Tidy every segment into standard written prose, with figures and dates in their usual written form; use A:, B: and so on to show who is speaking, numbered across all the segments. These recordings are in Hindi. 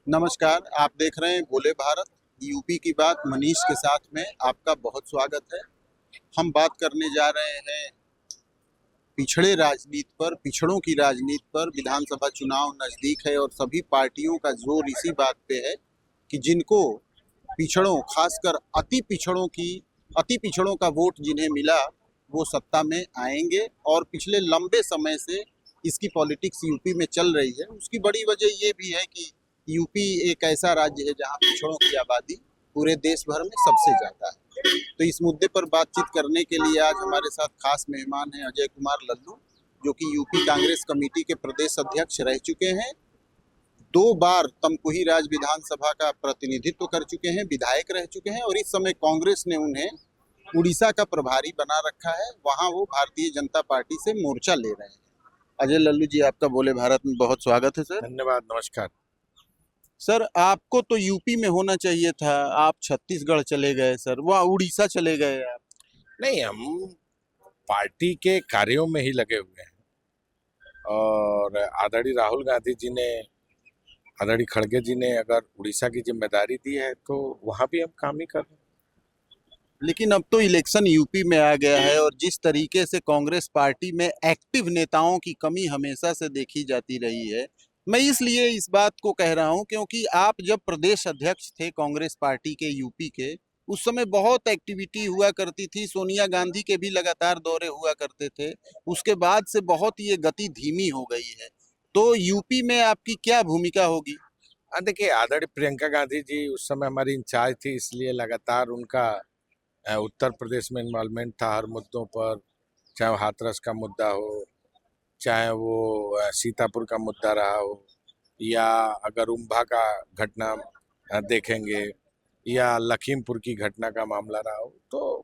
A: नमस्कार। आप देख रहे हैं बोले भारत। यूपी की बात मनीष के साथ में आपका बहुत स्वागत है। हम बात करने जा रहे हैं पिछड़े राजनीति पर, पिछड़ों की राजनीति पर। विधानसभा चुनाव नज़दीक है और सभी पार्टियों का जोर इसी बात पे है कि जिनको पिछड़ों, खासकर अति पिछड़ों का वोट जिन्हें मिला वो सत्ता में आएंगे। और पिछले लंबे समय से इसकी पॉलिटिक्स यूपी में चल रही है। उसकी बड़ी वजह ये भी है कि यूपी एक ऐसा राज्य है जहाँ पिछड़ों की आबादी पूरे देश भर में सबसे ज़्यादा है। तो इस मुद्दे पर बातचीत करने के लिए आज हमारे साथ खास मेहमान हैं अजय कुमार लल्लू, जो कि यूपी कांग्रेस कमेटी के प्रदेश अध्यक्ष रह चुके हैं। 2 बार तमकुही राज विधानसभा का प्रतिनिधित्व कर चुके हैं, विधायक रह चुके हैं और इस समय कांग्रेस ने उन्हें उड़ीसा का प्रभारी बना रखा है। वहां वो भारतीय जनता पार्टी से मोर्चा ले रहे हैं। अजय लल्लू जी, आपका बोले भारत में बहुत स्वागत है सर।
B: धन्यवाद। नमस्कार।
A: सर, आपको तो यूपी में होना चाहिए था, आप छत्तीसगढ़ चले गए सर, वहाँ उड़ीसा चले गए आप।
B: नहीं, हम पार्टी के कार्यों में ही लगे हुए हैं और आदरणीय राहुल गांधी जी ने, आदरणीय खड़गे जी ने अगर उड़ीसा की जिम्मेदारी दी है तो वहां भी हम काम ही कर रहे हैं।
A: लेकिन अब तो इलेक्शन यूपी में आ गया है और जिस तरीके से कांग्रेस पार्टी में एक्टिव नेताओं की कमी हमेशा से देखी जाती रही है, मैं इसलिए इस बात को कह रहा हूं क्योंकि आप जब प्रदेश अध्यक्ष थे कांग्रेस पार्टी के यूपी के, उस समय बहुत एक्टिविटी हुआ करती थी। सोनिया गांधी के भी लगातार दौरे हुआ करते थे। उसके बाद से बहुत ये गति धीमी हो गई है। तो यूपी में आपकी क्या भूमिका होगी?
B: देखिए, आदरणीय प्रियंका गांधी जी उस समय हमारी इंचार्ज थी, इसलिए लगातार उनका उत्तर प्रदेश में इन्वॉल्वमेंट था हर मुद्दों पर। चाहे वो हाथरस का मुद्दा हो, चाहे वो सीतापुर का मुद्दा रहा हो, या अगर उम्भा का घटना देखेंगे, या लखीमपुर की घटना का मामला रहा हो, तो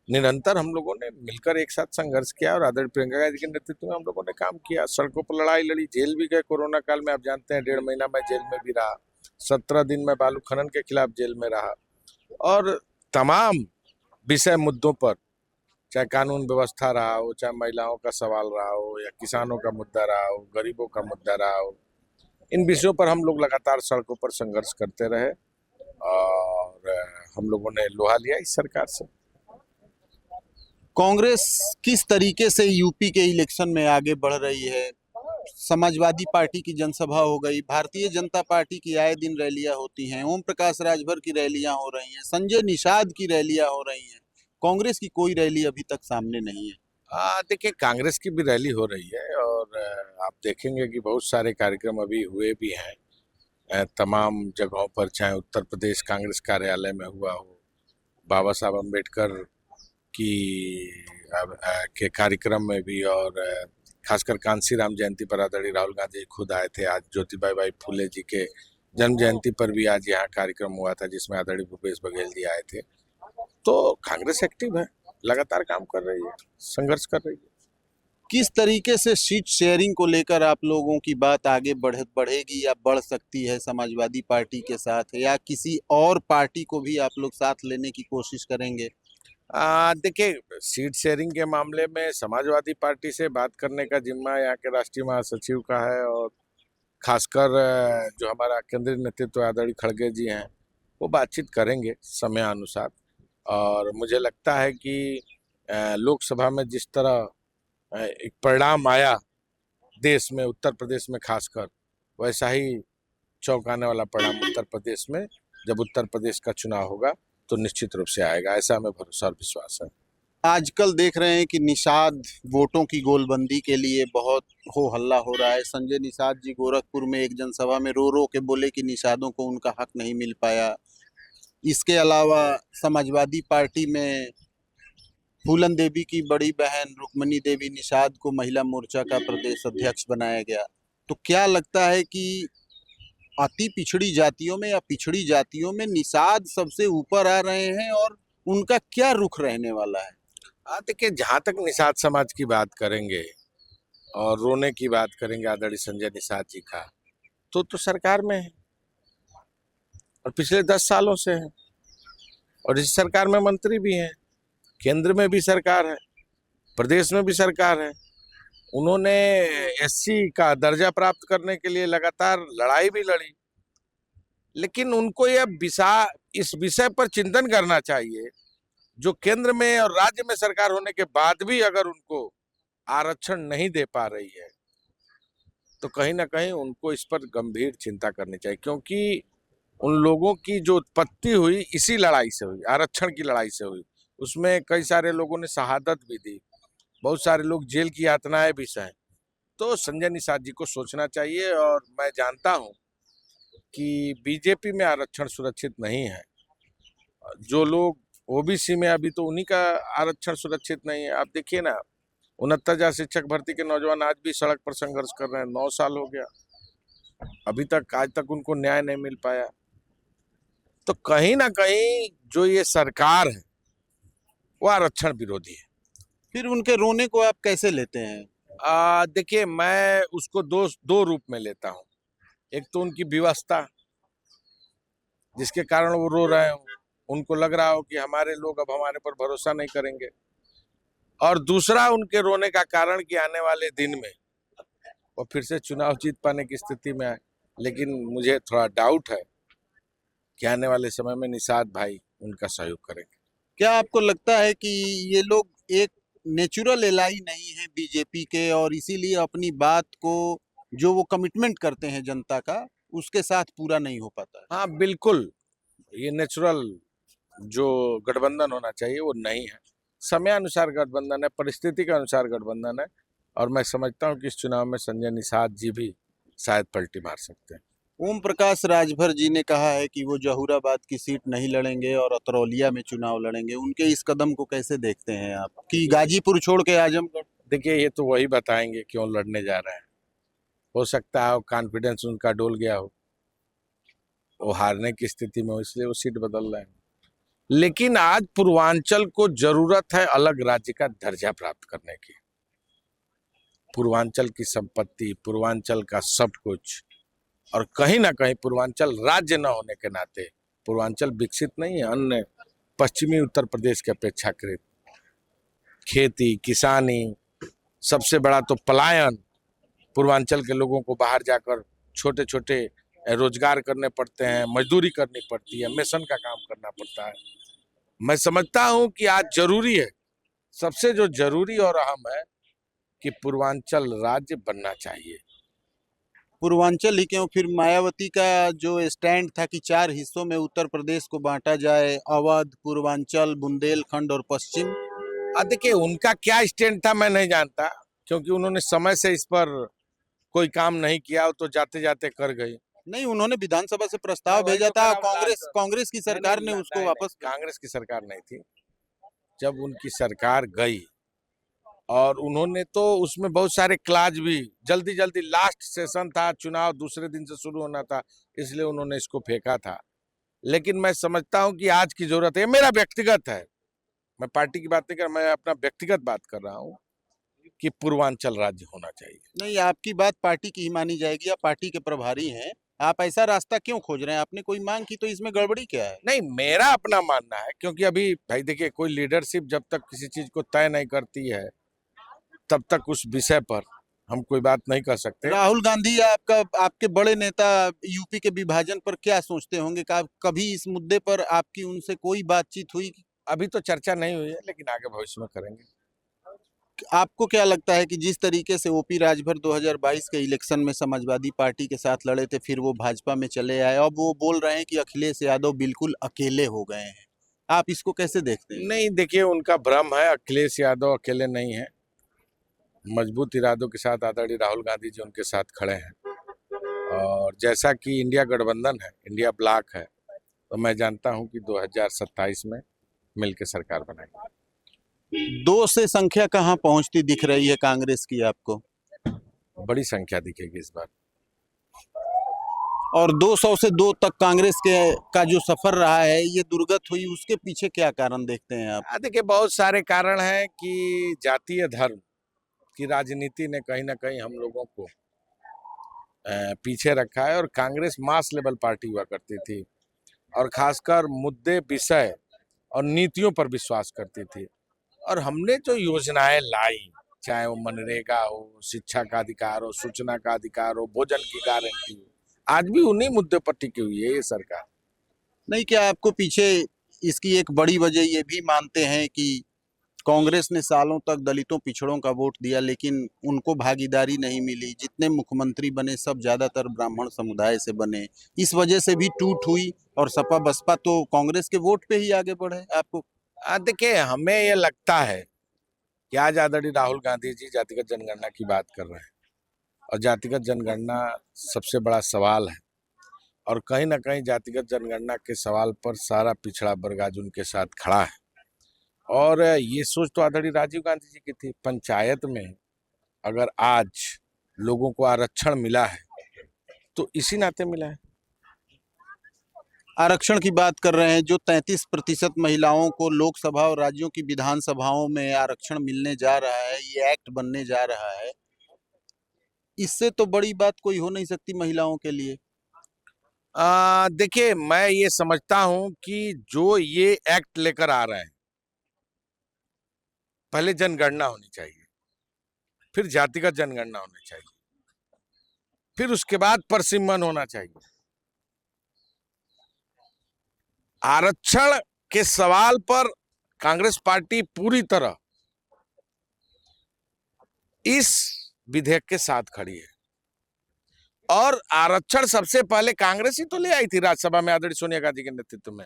B: निरंतर हम लोगों ने मिलकर एक साथ संघर्ष किया और आदरणीय प्रियंका गांधी के नेतृत्व में हम लोगों ने काम किया। सड़कों पर लड़ाई लड़ी, जेल भी गए। कोरोना काल में आप जानते हैं 1.5 महीना मैं जेल में भी रहा। 17 दिन मैं बालू खनन के खिलाफ जेल में रहा। और तमाम विषय मुद्दों पर, चाहे कानून व्यवस्था रहा हो, चाहे महिलाओं का सवाल रहा हो, या किसानों का मुद्दा रहा हो, गरीबों का मुद्दा रहा हो, इन विषयों पर हम लोग लगातार सड़कों पर संघर्ष करते रहे और हम लोगों ने लोहा लिया इस सरकार से।
A: कांग्रेस किस तरीके से यूपी के इलेक्शन में आगे बढ़ रही है? समाजवादी पार्टी की जनसभा हो गई, भारतीय जनता पार्टी की आए दिन रैलियां होती हैं, ओम प्रकाश राजभर की रैलियां हो रही हैं, संजय निषाद की रैलियां हो रही हैं। कांग्रेस की कोई रैली अभी तक सामने नहीं है।
B: देखिए, कांग्रेस की भी रैली हो रही है और आप देखेंगे कि बहुत सारे कार्यक्रम अभी हुए भी हैं तमाम जगहों पर। चाहे उत्तर प्रदेश कांग्रेस कार्यालय में हुआ हो, बाबा साहब अम्बेडकर की के कार्यक्रम में भी, और खासकर कांसीराम जयंती पर आदरणीय राहुल गांधी खुद आए थे। आज ज्योतिबा फुले जी के जन्म जयंती पर भी आज यहाँ कार्यक्रम हुआ था जिसमें आदरणीय भूपेश बघेल जी आए थे। तो कांग्रेस एक्टिव है, लगातार काम कर रही है, संघर्ष कर रही है।
A: किस तरीके से सीट शेयरिंग को लेकर आप लोगों की बात आगे बढ़ेगी या बढ़ सकती है समाजवादी पार्टी के साथ, या किसी और पार्टी को भी आप लोग साथ लेने की कोशिश करेंगे?
B: देखिए, सीट शेयरिंग के मामले में समाजवादी पार्टी से बात करने का जिम्मा यहाँ के राष्ट्रीय महासचिव का है और खासकर जो हमारा केंद्रीय नेतृत्व आदरणीय खड़गे जी हैं वो बातचीत करेंगे समयानुसार। और मुझे लगता है कि लोकसभा में जिस तरह एक परिणाम आया देश में, उत्तर प्रदेश में खासकर, वैसा ही चौंकाने वाला परिणाम उत्तर प्रदेश में, जब उत्तर प्रदेश का चुनाव होगा तो निश्चित रूप से आएगा। ऐसा हमें भरोसा और विश्वास है।
A: आजकल देख रहे हैं कि निषाद वोटों की गोलबंदी के लिए बहुत हो हल्ला हो रहा है। संजय निषाद जी गोरखपुर में एक जनसभा में रो रो के बोले कि निषादों को उनका हक नहीं मिल पाया। इसके अलावा समाजवादी पार्टी में फूलन देवी की बड़ी बहन रुक्मणी देवी निषाद को महिला मोर्चा का प्रदेश अध्यक्ष बनाया गया। तो क्या लगता है कि अति पिछड़ी जातियों में या पिछड़ी जातियों में निषाद सबसे ऊपर आ रहे हैं और उनका क्या रुख रहने वाला है?
B: देखिए, जहाँ तक निषाद समाज की बात करेंगे और रोने की बात करेंगे आदरणीय संजय निषाद जी का, तो सरकार में है और पिछले 10 सालों से है और इस सरकार में मंत्री भी हैं, केंद्र में भी सरकार है, प्रदेश में भी सरकार है। उन्होंने एससी का दर्जा प्राप्त करने के लिए लगातार लड़ाई भी लड़ी लेकिन उनको इस विषय पर चिंतन करना चाहिए, जो केंद्र में और राज्य में सरकार होने के बाद भी अगर उनको आरक्षण नहीं दे पा रही है, तो कहीं ना कहीं उनको इस पर गंभीर चिंता करनी चाहिए, क्योंकि उन लोगों की जो उत्पत्ति हुई इसी लड़ाई से हुई, आरक्षण की लड़ाई से हुई। उसमें कई सारे लोगों ने शहादत भी दी, बहुत सारे लोग जेल की यातनाएं भी सहे। तो संजय निषाद जी को सोचना चाहिए, और मैं जानता हूं कि बीजेपी में आरक्षण सुरक्षित नहीं है। जो लोग ओबीसी में, अभी तो उन्हीं का आरक्षण सुरक्षित नहीं है। आप देखिए ना, 69,000 शिक्षक भर्ती के नौजवान आज भी सड़क पर संघर्ष कर रहे हैं। 9 साल हो गया, अभी तक आज तक उनको न्याय नहीं मिल पाया। तो कहीं ना कहीं जो ये सरकार है वो आरक्षण विरोधी है।
A: फिर उनके रोने को आप कैसे लेते हैं?
B: देखिए, मैं उसको दो रूप में लेता हूँ। एक तो उनकी विवशता, जिसके कारण वो रो रहे हो, उनको लग रहा हो कि हमारे लोग अब हमारे पर भरोसा नहीं करेंगे। और दूसरा उनके रोने का कारण कि आने वाले दिन में वो फिर से चुनाव जीत पाने की स्थिति में आए। लेकिन मुझे थोड़ा डाउट है कि आने वाले समय में निषाद भाई उनका सहयोग करेंगे।
A: क्या आपको लगता है कि ये लोग एक नेचुरल एलाई नहीं है बीजेपी के, और इसीलिए अपनी बात को, जो वो कमिटमेंट करते हैं जनता का, उसके साथ पूरा नहीं हो पाता है?
B: हाँ बिल्कुल, ये नेचुरल जो गठबंधन होना चाहिए वो नहीं है। समयानुसार गठबंधन है, परिस्थिति के अनुसार गठबंधन है, और मैं समझता हूँ कि इस चुनाव में संजय निषाद जी भी शायद पलटी मार सकते हैं।
A: ओम प्रकाश राजभर जी ने कहा है कि वो जहूराबाद की सीट नहीं लड़ेंगे और अतरौलिया में चुनाव लड़ेंगे। उनके इस कदम को कैसे देखते हैं आप, कि गाजीपुर छोड़ के आजमगढ़?
B: देखिए, ये तो वही बताएंगे क्यों लड़ने जा रहे हैं। हो सकता है कॉन्फिडेंस उनका डोल गया हो, वो हारने की स्थिति में हो, इसलिए वो सीट बदल रहे हैं। लेकिन आज पूर्वांचल को जरूरत है अलग राज्य का दर्जा प्राप्त करने की। पूर्वांचल की संपत्ति, पूर्वांचल का सब कुछ, और कहीं ना कहीं पूर्वांचल राज्य न होने के नाते पूर्वांचल विकसित नहीं है अन्य पश्चिमी उत्तर प्रदेश के अपेक्षाकृत। खेती, किसानी, सबसे बड़ा तो पलायन, पूर्वांचल के लोगों को बाहर जाकर छोटे छोटे रोजगार करने पड़ते हैं, मजदूरी करनी पड़ती है, मिशन का काम करना पड़ता है। मैं समझता हूं कि आज जरूरी है, सबसे जो जरूरी और अहम है कि पूर्वांचल राज्य बनना चाहिए।
A: पूर्वांचल ही क्यों, फिर मायावती का जो स्टैंड था कि 4 हिस्सों में उत्तर प्रदेश को बांटा जाए, अवध, पूर्वांचल, बुंदेलखंड और पश्चिम।
B: देखिए, उनका क्या स्टैंड था मैं नहीं जानता, क्योंकि उन्होंने समय से इस पर कोई काम नहीं किया, तो जाते जाते कर गई।
A: नहीं, उन्होंने विधानसभा से प्रस्ताव भेजा था, कांग्रेस की सरकार ने उसको वापस।
B: कांग्रेस की सरकार नहीं थी, जब उनकी सरकार गई, और उन्होंने तो उसमें बहुत सारे क्लाज भी, जल्दी जल्दी, लास्ट सेशन था, चुनाव दूसरे दिन से शुरू होना था, इसलिए उन्होंने इसको फेंका था। लेकिन मैं समझता हूं कि आज की जरूरत है, मेरा व्यक्तिगत है, मैं पार्टी की बात नहीं कर, मैं अपना व्यक्तिगत बात कर रहा हूं कि पूर्वांचल राज्य होना चाहिए।
A: नहीं, आपकी बात पार्टी की ही मानी जाएगी, आप पार्टी के प्रभारी हैं। आप ऐसा रास्ता क्यों खोज रहे हैं? आपने कोई मांग की तो इसमें गड़बड़ी क्या है?
B: नहीं, मेरा अपना मानना है, क्योंकि अभी भाई देखिए, कोई लीडरशिप जब तक किसी चीज को तय नहीं करती है तब तक उस विषय पर हम कोई बात नहीं कर सकते।
A: राहुल गांधी आपके बड़े नेता यूपी के विभाजन पर क्या सोचते होंगे? कि कभी इस मुद्दे पर आपकी उनसे कोई बातचीत हुई?
B: अभी तो चर्चा नहीं हुई है, लेकिन आगे भविष्य में करेंगे।
A: आपको क्या लगता है कि जिस तरीके से ओपी राजभर 2022 के इलेक्शन में समाजवादी पार्टी के साथ लड़े थे, फिर वो भाजपा में चले आए, अब वो बोल रहे हैं कि अखिलेश यादव बिल्कुल अकेले हो गए हैं, आप इसको कैसे देखते हैं?
B: नहीं, देखिए, उनका भ्रम है, अखिलेश यादव अकेले नहीं है। मजबूत इरादों के साथ आदरणीय राहुल गांधी जी उनके साथ खड़े हैं, और जैसा कि इंडिया गठबंधन है, इंडिया ब्लॉक है, तो मैं जानता हूं कि 2027 में मिलकर सरकार बनाएंगे।
A: 2 से संख्या कहाँ पहुंचती दिख रही है कांग्रेस की आपको?
B: बड़ी संख्या दिखेगी इस बार।
A: और 200 से 2 तक कांग्रेस का जो सफर रहा है, ये दुर्गत हुई, उसके पीछे क्या कारण देखते हैं आप?
B: देखिए, बहुत सारे कारण हैं कि जातीय धर्म की राजनीति ने कहीं ना कहीं हम लोगों को पीछे रखा है, और कांग्रेस मास लेवल पार्टी हुआ करती थी, और खासकर मुद्दे, विषय और नीतियों पर विश्वास करती थी। और हमने जो योजनाएं लाई, चाहे वो मनरेगा हो, शिक्षा का अधिकार हो, सूचना का अधिकार हो, भोजन की गारंटी हो, आज भी उन्हीं मुद्दे पर टिकी हुई है ये सरकार।
A: नहीं, क्या आपको पीछे इसकी एक बड़ी वजह ये भी मानते हैं कि कांग्रेस ने सालों तक दलितों पिछड़ों का वोट दिया लेकिन उनको भागीदारी नहीं मिली, जितने मुख्यमंत्री बने सब ज्यादातर ब्राह्मण समुदाय से बने, इस वजह से भी टूट हुई और सपा बसपा तो कांग्रेस के वोट पे ही आगे बढ़े? आपको
B: देखिए, हमें ये लगता है कि आज आदरणीय राहुल गांधी जी जातिगत जनगणना की बात कर रहे हैं और जातिगत जनगणना सबसे बड़ा सवाल है और कहीं ना कहीं जातिगत जनगणना के सवाल पर सारा पिछड़ा वर्ग आज उनके साथ खड़ा है। और ये सोच तो आदरणीय राजीव गांधी जी की थी। पंचायत में अगर आज लोगों को आरक्षण मिला है तो इसी नाते मिला है।
A: आरक्षण की बात कर रहे हैं, जो 33% महिलाओं को लोकसभा और राज्यों की विधानसभाओं में आरक्षण मिलने जा रहा है, ये एक्ट बनने जा रहा है, इससे तो बड़ी बात कोई हो नहीं सकती महिलाओं के लिए।
B: देखिए, मैं ये समझता हूं कि जो ये एक्ट लेकर आ रहे हैं, पहले जनगणना होनी चाहिए, फिर जातिगत जनगणना होनी चाहिए, फिर उसके बाद परसिमन होना चाहिए। आरक्षण के सवाल पर कांग्रेस पार्टी पूरी तरह इस विधेयक के साथ खड़ी है और आरक्षण सबसे पहले कांग्रेस ही तो ले आई थी राज्यसभा में आदरणीय सोनिया गांधी के नेतृत्व में।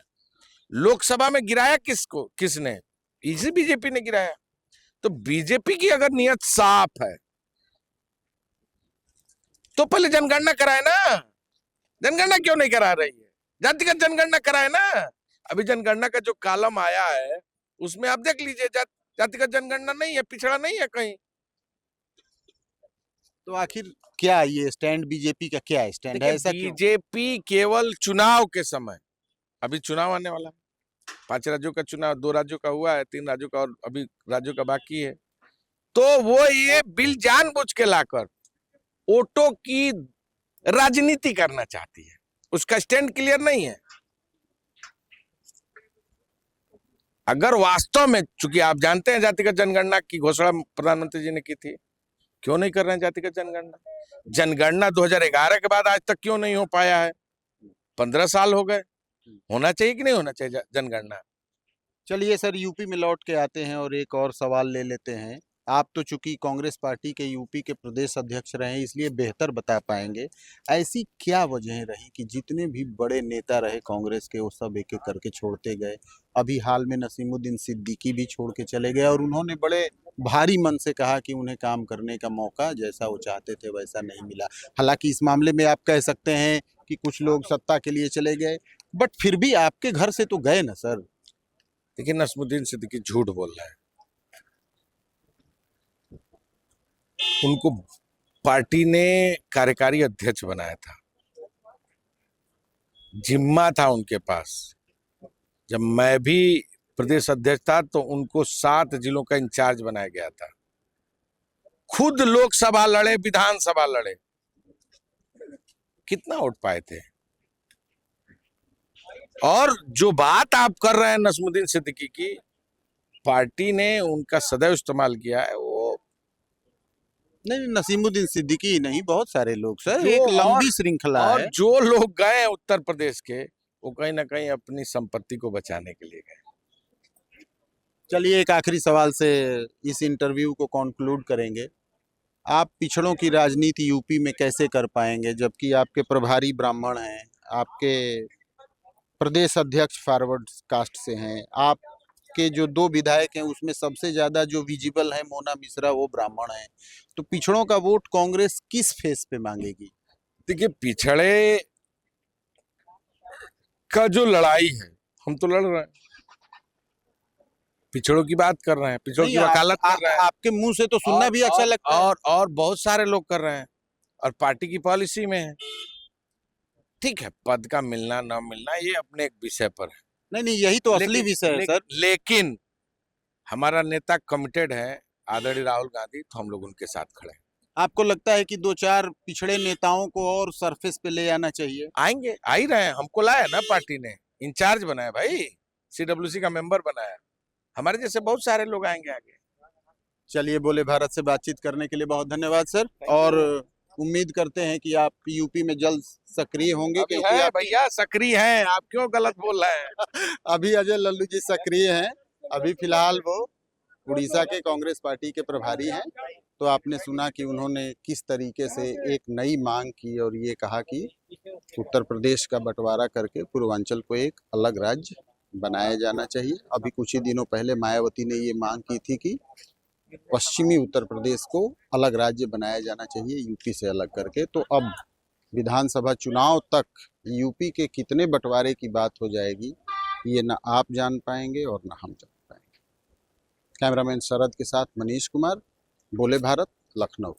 B: लोकसभा में गिराया किसने? इसी बीजेपी ने गिराया। तो बीजेपी की अगर नियत साफ है तो पहले जनगणना कराए ना। जनगणना क्यों नहीं करा रही है? जातिगत जनगणना कराए ना। अभी जनगणना का जो कॉलम आया है उसमें आप देख लीजिए, जातिगत जनगणना नहीं है, पिछड़ा नहीं है कहीं।
A: तो आखिर क्या ये स्टैंड बीजेपी का क्या स्टैंड है, ऐसा क्यों?
B: बीजेपी केवल चुनाव के समय, अभी चुनाव आने वाला है, 5 राज्यों का चुनाव, 2 राज्यों का हुआ है, 3 राज्यों का और अभी राज्यों का बाकी है, तो वो ये बिल जानबूझ के लाकर वोटों की राजनीति करना चाहती है। उसका स्टैंड क्लियर नहीं है। अगर वास्तव में, चूंकि आप जानते हैं जातिगत जनगणना की घोषणा प्रधानमंत्री जी ने की थी, क्यों नहीं कर रहे हैं जातिगत जनगणना? जनगणना 2011 के बाद आज तक क्यों नहीं हो पाया है? 15 साल हो गए। होना चाहिए कि नहीं होना चाहिए जनगणना?
A: चलिए सर, यूपी में लौट के आते हैं और एक और सवाल ले लेते हैं। आप तो चूंकि कांग्रेस पार्टी के यूपी के प्रदेश अध्यक्ष रहे हैं इसलिए बेहतर बता पाएंगे, ऐसी क्या वजह रही कि जितने भी बड़े नेता रहे कांग्रेस के वो सब एक एक करके छोड़ते गए? अभी हाल में नसीमुद्दीन सिद्दीकी भी छोड़ के चले गए और उन्होंने बड़े भारी मन से कहा कि उन्हें काम करने का मौका जैसा वो चाहते थे वैसा नहीं मिला। हालांकि इस मामले में आप कह सकते हैं कि कुछ लोग सत्ता के लिए चले गए, बट फिर भी आपके घर से तो गए ना सर।
B: देखिए, नसीमुद्दीन सिद्दीकी झूठ बोल रहा है। उनको पार्टी ने कार्यकारी अध्यक्ष बनाया था, जिम्मा था उनके पास। जब मैं भी प्रदेश अध्यक्ष था तो उनको 7 जिलों का इंचार्ज बनाया गया था। खुद लोकसभा लड़े, विधानसभा लड़े, कितना वोट पाए थे? और जो बात आप कर रहे हैं नसीमुद्दीन सिद्दीकी की, पार्टी ने उनका सदैव इस्तेमाल किया है। वो
A: नहीं, नसीमुद्दीन सिद्दीकी ही नहीं, बहुत सारे लोग सर,
B: जो
A: एक लंबी श्रृंखला
B: और
A: है।
B: जो लोग गए उत्तर प्रदेश के, वो कहीं ना कहीं अपनी संपत्ति को बचाने के लिए गए।
A: चलिए एक आखिरी सवाल से इस इंटरव्यू को कंक्लूड करेंगे। आप पिछड़ों की राजनीति यूपी में कैसे कर पाएंगे जबकि आपके प्रभारी ब्राह्मण हैं, आपके प्रदेश अध्यक्ष फॉरवर्ड कास्ट से हैं, आपके जो 2 विधायक हैं उसमें सबसे ज्यादा जो विजिबल है मोना मिश्रा, वो ब्राह्मण हैं, तो पिछड़ों का वोट कांग्रेस किस फेस पे मांगेगी?
B: देखिए, पिछड़े का जो लड़ाई है, हम तो लड़ रहे हैं, पिछड़ों की बात कर रहे हैं, पिछड़ों की
A: नहीं,
B: वकालत कर रहे हैं।
A: आपके मुंह से तो सुनना भी अच्छा लगता है।
B: और बहुत सारे लोग कर रहे हैं और पार्टी की पॉलिसी में है। ठीक है, पद का मिलना ना मिलना ये अपने एक विषय पर है।
A: नहीं नहीं, यही तो असली विषय है सर।
B: लेकिन हमारा नेता कमिटेड है, आदरणीय राहुल गांधी, तो हम लोग उनके साथ खड़े हैं।
A: आपको लगता है कि 2-4 पिछड़े नेताओं को और सरफेस पे ले आना चाहिए?
B: आएंगे, आ ही रहे हैं। हमको लाया ना पार्टी ने, इंचार्ज बनाया भाई, CWC का मेंबर बनाया। हमारे जैसे बहुत सारे लोग आएंगे आगे।
A: चलिए, बोले भारत से बातचीत करने के लिए बहुत धन्यवाद सर। और उम्मीद करते हैं कि आप यूपी में जल्द सक्रिय होंगे,
B: अभी
A: क्योंकि
B: है
A: आप
B: भैया, सक्रिय हैं, आप क्यों गलत बोल रहे हैं?
A: अभी अजय लल्लू जी सक्रिय हैं। अभी फिलहाल वो उड़ीसा के कांग्रेस पार्टी के प्रभारी हैं। तो आपने सुना कि उन्होंने किस तरीके से एक नई मांग की और ये कहा कि उत्तर प्रदेश का बंटवारा करके पूर्वांचल को एक अलग राज्य बनाया जाना चाहिए। अभी कुछ ही दिनों पहले मायावती ने ये मांग की थी कि पश्चिमी उत्तर प्रदेश को अलग राज्य बनाया जाना चाहिए यूपी से अलग करके। तो अब विधानसभा चुनाव तक यूपी के कितने बंटवारे की बात हो जाएगी, ये ना आप जान पाएंगे और ना हम जान पाएंगे। कैमरामैन शरद के साथ मनीष कुमार, बोले भारत, लखनऊ।